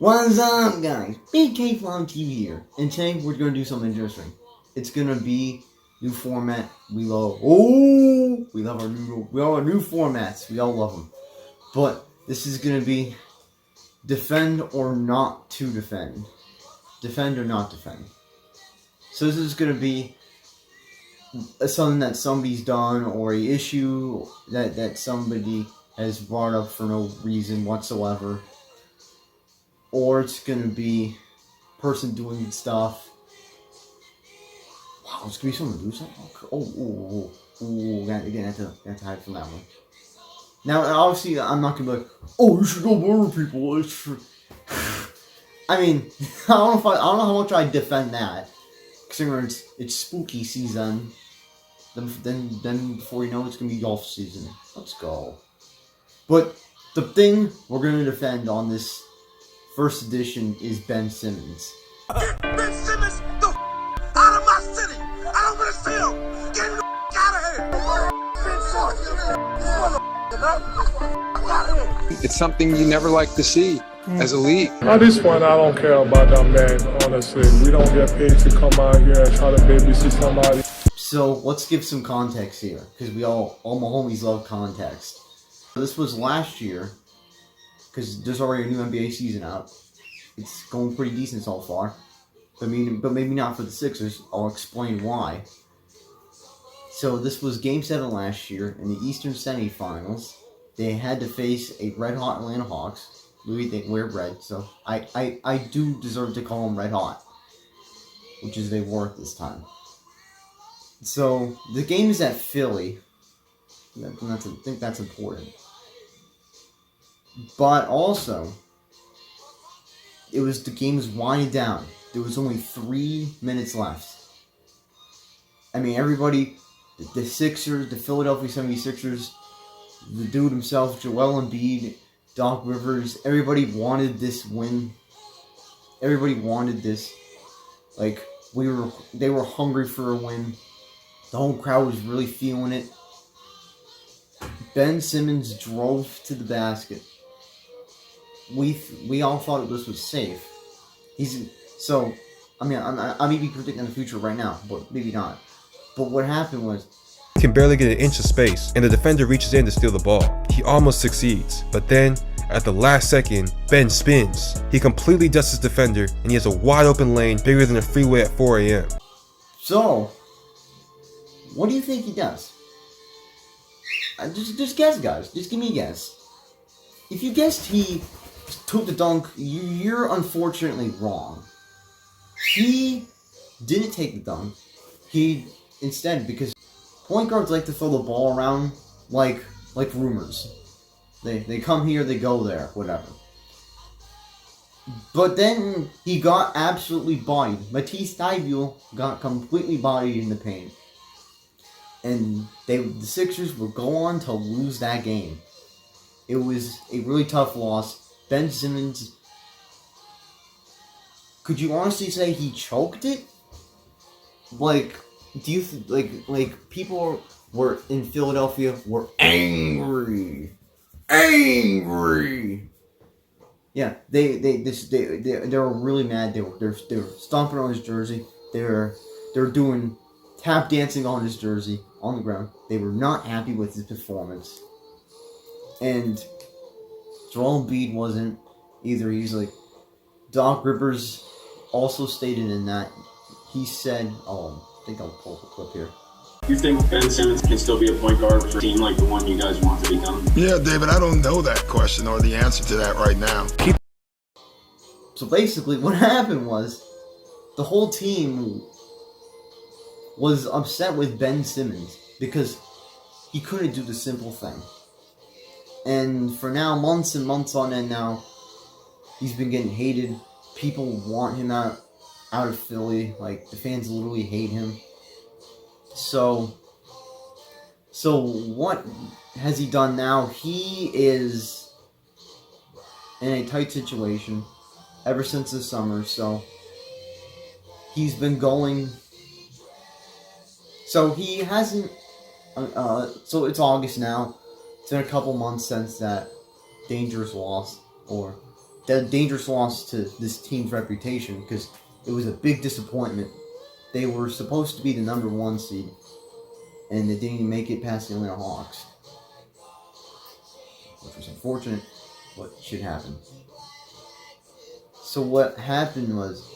What's up, guys? Big K Flom TV here, and today we're gonna do something interesting. It's gonna be new format. We love our new formats. We all love them. But this is gonna be defend or not to defend, defend or not defend. So this is gonna be something that somebody's done or a issue that somebody has brought up for no reason whatsoever. Or it's gonna be person doing stuff. Wow, it's gonna be someone do something. Again, I have to hide from that one. Now, obviously, I'm not gonna be like, oh, you should go murder people. It's true. I mean, I don't know how much I defend that. Considering it's spooky season. Then before you know it's gonna be golf season. Let's go. But the thing we're gonna defend on this first edition is Ben Simmons. Get Ben Simmons the out of my city! I don't want to see him! Get him the out of here! It's something you never like to see as a league. At this point, I don't care about that man, honestly. We don't get paid to come out here and try to babysit somebody. So, let's give some context here, because all my homies love context. So this was last year, because there's already a new NBA season out. It's going pretty decent so far. But maybe not for the Sixers. I'll explain why. So this was Game 7 last year in the Eastern semifinals. They had to face a red-hot Atlanta Hawks. They wear red, so I do deserve to call them red-hot. Which is they were this time. So, the game is at Philly. I think that's important. But also, the game was winding down. There was only 3 minutes left. I mean, everybody, the Sixers, the Philadelphia 76ers, the dude himself, Joel Embiid, Doc Rivers, everybody wanted this win. Everybody wanted this. Like, they were hungry for a win. The whole crowd was really feeling it. Ben Simmons drove to the basket. We all thought this was safe. I may be predicting the future right now, but maybe not. But what happened was, he can barely get an inch of space, and the defender reaches in to steal the ball. He almost succeeds, but then, at the last second, Ben spins. He completely dusts his defender, and he has a wide open lane bigger than a freeway at 4 a.m. So, what do you think he does? Just guess, guys. Just give me a guess. If you guessed he took the dunk, you're unfortunately wrong. He didn't take the dunk. He instead, because point guards like to throw the ball around like rumors. They come here, they go there, whatever. But then he got absolutely bodied. Matisse Thybulle got completely bodied in the paint. And the Sixers would go on to lose that game. It was a really tough loss. Ben Simmons, could you honestly say he choked it? Like, do you like people were in Philadelphia were angry? Yeah, they were really mad. They were stomping on his jersey. They were doing tap dancing on his jersey on the ground. They were not happy with his performance. And Joel Embiid wasn't either. He's like, Doc Rivers also stated in that, he said, I think I'll pull the clip here. You think Ben Simmons can still be a point guard for a team like the one you guys want to become? Yeah, David, I don't know that question or the answer to that right now. So basically, what happened was, the whole team was upset with Ben Simmons because he couldn't do the simple thing. And for now, months and months on end now, he's been getting hated. People want him out of Philly. Like, the fans literally hate him. So what has he done now? He is in a tight situation ever since the summer. So he's been going. So he hasn't. So it's August now. It's been a couple months since that dangerous loss, or a dangerous loss to this team's reputation because it was a big disappointment. They were supposed to be the number 1 seed, and they didn't even make it past the Atlanta Hawks, which was unfortunate, but shit happened. So what happened was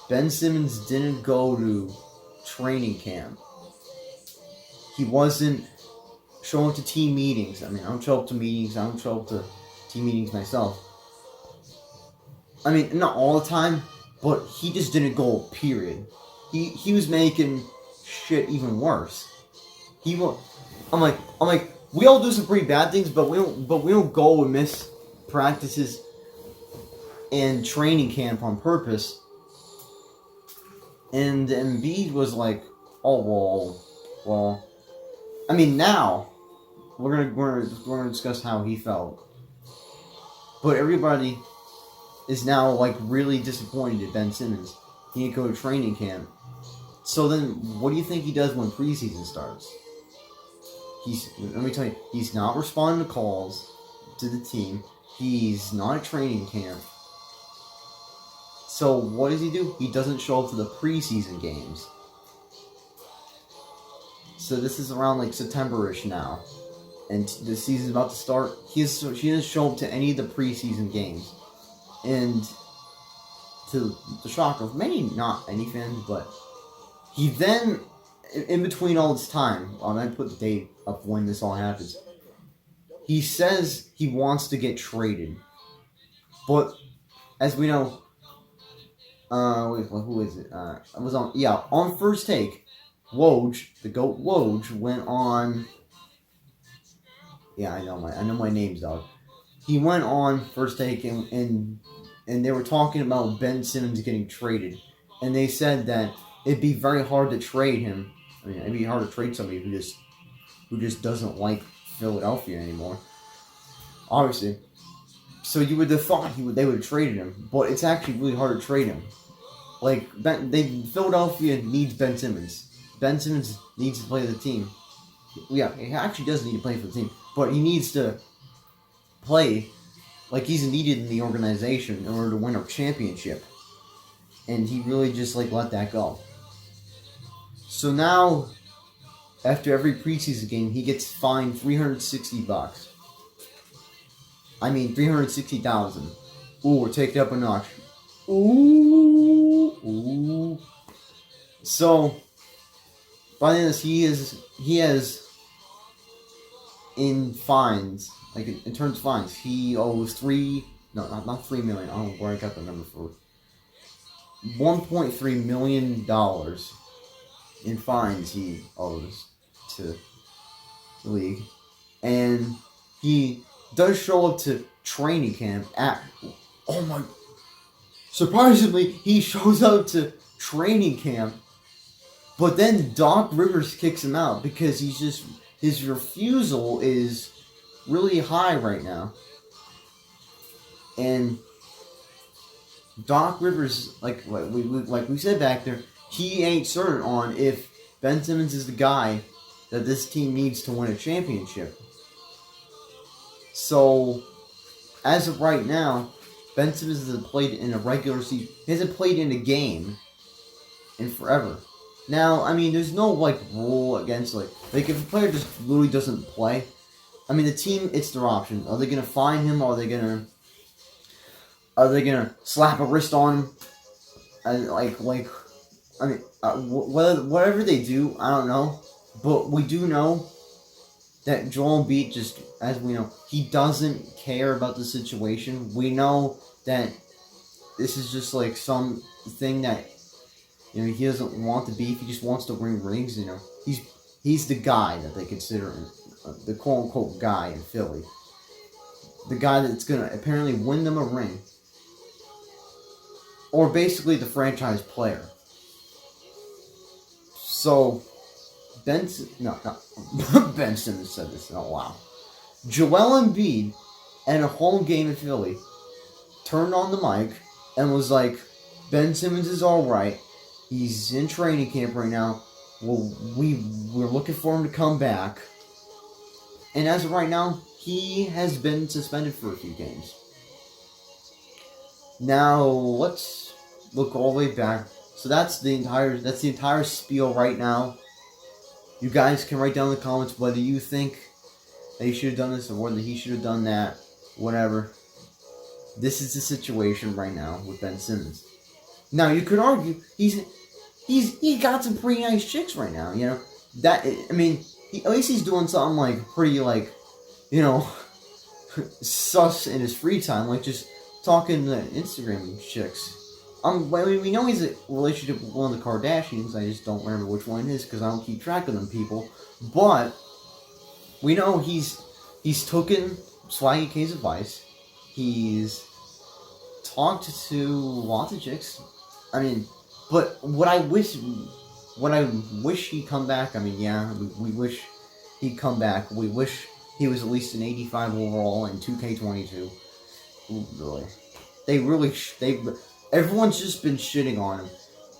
Ben Simmons didn't go to training camp. He wasn't showing up to team meetings. I mean, I don't show up to meetings. I don't show up to team meetings myself. I mean, not all the time, but he just didn't go, period. He was making shit even worse. I'm like, we all do some pretty bad things, but we don't go and miss practices and training camp on purpose. And Embiid was like, oh well. I mean, now we're gonna discuss how he felt, but everybody is now like really disappointed at Ben Simmons. He didn't go to training camp. So then, what do you think he does when preseason starts? Let me tell you, he's not responding to calls to the team. He's not at training camp. So what does he do? He doesn't show up to the preseason games. So this is around like September-ish now, and the season's about to start. She doesn't show up to any of the preseason games, and to the shock of many, not any fans, but he then, in between all this time, I put the date of when this all happens. He says he wants to get traded, but as we know, who is it? I was on First Take. Woj, the GOAT Woj, went on. Yeah, I know my names, dog. He went on First Take and they were talking about Ben Simmons getting traded, and they said that it'd be very hard to trade him. I mean, it'd be hard to trade somebody who just doesn't like Philadelphia anymore. Obviously, so you would have thought they would have traded him, but it's actually really hard to trade him. Like Philadelphia needs Ben Simmons. Ben Simmons needs to play the team. Yeah, he actually does need to play for the team, but he needs to play like he's needed in the organization in order to win a championship. And he really just let that go. So now, after every preseason game, he gets fined $360. I mean, $360,000. Ooh, we're taking it up a notch. Ooh. So, by the end of this, he has in fines, like in terms of fines, he owes not 3 million. I don't know where I got the number for. $1.3 million in fines he owes to the league, and he does show up to training camp surprisingly, he shows up to training camp, but then Doc Rivers kicks him out because his refusal is really high right now. And Doc Rivers, like we said back there, he ain't certain on if Ben Simmons is the guy that this team needs to win a championship. So, as of right now, Ben Simmons hasn't played in a regular season. He hasn't played in a game in forever. Now, I mean, there's no rule against if a player just literally doesn't play. I mean, the team, it's their option. Are they gonna fine him? Or are they gonna slap a wrist on him? Whatever they do, I don't know. But we do know that Joel Embiid, just as we know, he doesn't care about the situation. We know that this is just something that he doesn't want to beef. He just wants to win rings. He's the guy that they consider the quote unquote guy in Philly, the guy that's gonna apparently win them a ring, or basically the franchise player. So Ben Simmons said this. Oh wow. Joel Embiid, at a home game in Philly, turned on the mic and was like, Ben Simmons is alright. He's in training camp right now. Well, we're looking for him to come back. And as of right now, he has been suspended for a few games. Now let's look all the way back. So that's the entire spiel right now. You guys can write down in the comments whether you think that he should have done this or whether he should have done that. Whatever. This is the situation right now with Ben Simmons. Now you could argue he's got some pretty nice chicks right now. You know that I mean at least he's doing something like pretty like sus in his free time, like just talking to Instagram chicks. We know he's in a relationship with one of the Kardashians. I just don't remember which one it is because I don't keep track of them people. But we know he's taken Swaggy K's advice. He's talked to lots of chicks. I mean, but what I wish he'd come back. I mean, yeah, we wish he'd come back. We wish he was at least an 85 overall in 2K22. Ooh, really. Everyone's just been shitting on him.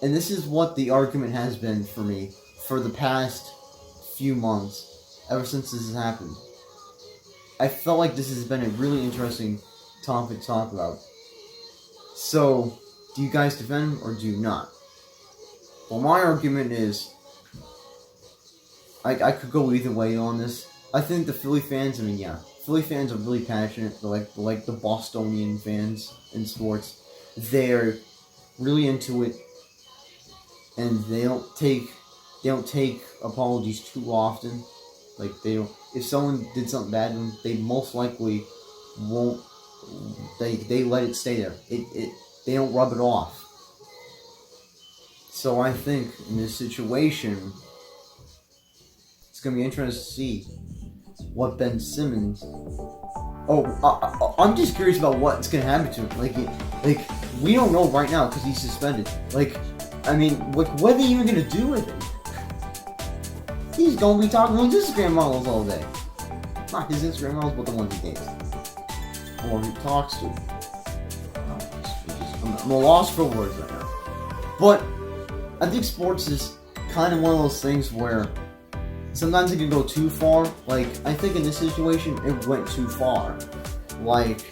And this is what the argument has been for me for the past few months, ever since this has happened. I felt like this has been a really interesting topic to talk about. So, do you guys defend or do you not? Well, my argument is, I could go either way on this. I think the Philly fans, Philly fans are really passionate. They're like the Bostonian fans in sports. They're really into it, and they don't take apologies too often. Like if someone did something bad to them, they most likely won't. They let it stay there. They don't rub it off. So I think in this situation, it's gonna be interesting to see what Ben Simmons. I'm just curious about what's gonna happen to him. Like we don't know right now because he's suspended. What are they even gonna do with him? He's gonna be talking to his Instagram models all day. Not his Instagram models, but the ones he dates or he talks to. I'm a loss for words right now. But I think sports is kind of one of those things where sometimes it can go too far. Like, I think in this situation, it went too far. Like,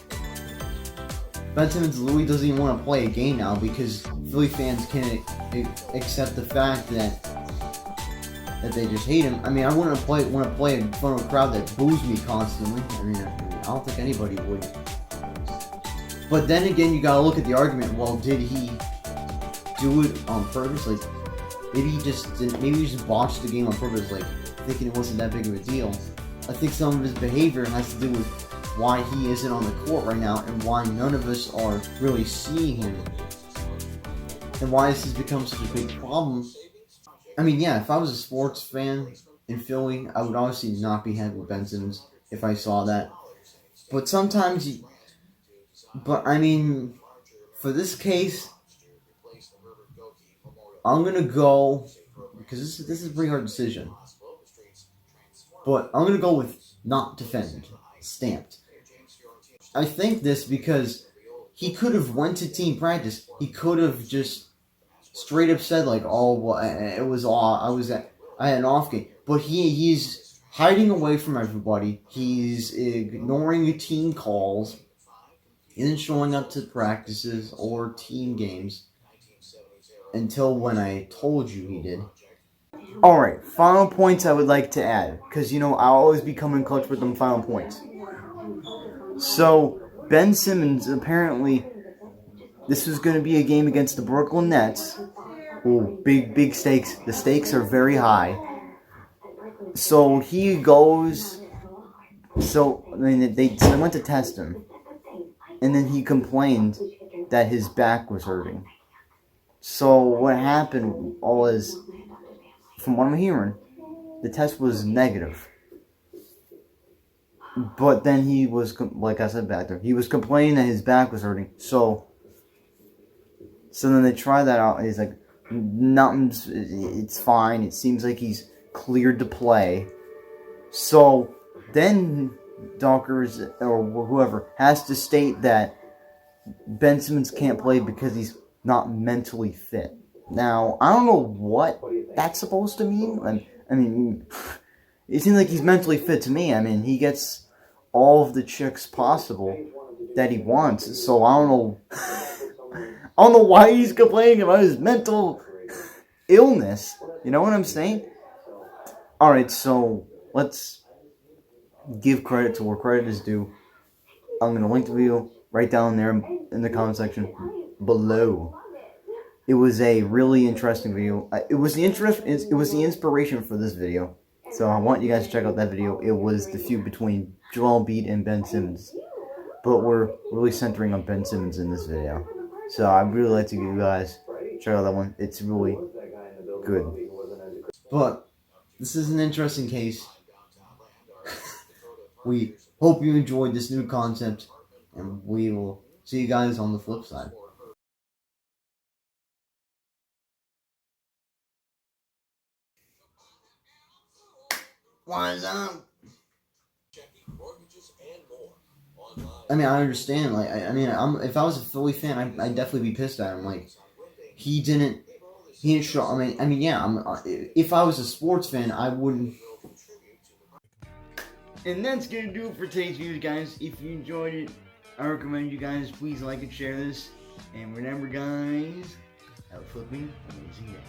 Ben Simmons literally doesn't even want to play a game now because Philly fans can't accept the fact that they just hate him. I mean, I wouldn't want to play in front of a crowd that boos me constantly. I don't think anybody would. But then again, you gotta look at the argument. Well, did he do it on purpose? Like, maybe he just botched the game on purpose, like thinking it wasn't that big of a deal. I think some of his behavior has to do with why he isn't on the court right now and why none of us are really seeing him and why this has become such a big problem. I mean, yeah, if I was a sports fan in Philly, I would obviously not be happy with Ben Simmons if I saw that. But sometimes for this case, I'm gonna go, because this is a pretty hard decision, but I'm gonna go with not defend, stamped. I think this because he could have went to team practice. He could have just straight up said like, "Oh, well, I had an off game," but he's hiding away from everybody. He's ignoring the team calls. He isn't showing up to practices or team games until when I told you he did. Alright, final points I would like to add, because, I'll always be coming clutch with them final points. So, Ben Simmons, apparently, this was going to be a game against the Brooklyn Nets. Ooh, big stakes. The stakes are very high. So, he goes... they went to test him. And then he complained that his back was hurting. So what happened was, from what I'm hearing, the test was negative. But then he was, like I said back there, he was complaining that his back was hurting. So then they tried that out. He's like, nothing's, it's fine. It seems like he's cleared to play. So then Dockers or whoever has to state that Ben Simmons can't play because he's not mentally fit. Now, I don't know what that's supposed to mean. I mean, it seems like he's mentally fit to me. I mean, he gets all of the chicks possible that he wants. So I don't know. I don't know why he's complaining about his mental illness. You know what I'm saying? Alright, so let's give credit to where credit is due. I'm going to link the video right down there in the comment section below. It was a really interesting video. It was the inspiration for this video. So I want you guys to check out that video. It was the feud between Joel Embiid and Ben Simmons. But we're really centering on Ben Simmons in this video. So I'd really like to give you guys check out that one. It's really good. But this is an interesting case. We hope you enjoyed this new concept, and we will see you guys on the flip side. What's up? I mean, I understand. Like, if I was a Philly fan, I'd definitely be pissed at him. Like, he didn't show. Yeah. If I was a sports fan, I wouldn't. And that's gonna do it for today's video, guys. If you enjoyed it, I recommend you guys please like and share this. And remember, guys, have a flipping amazing day.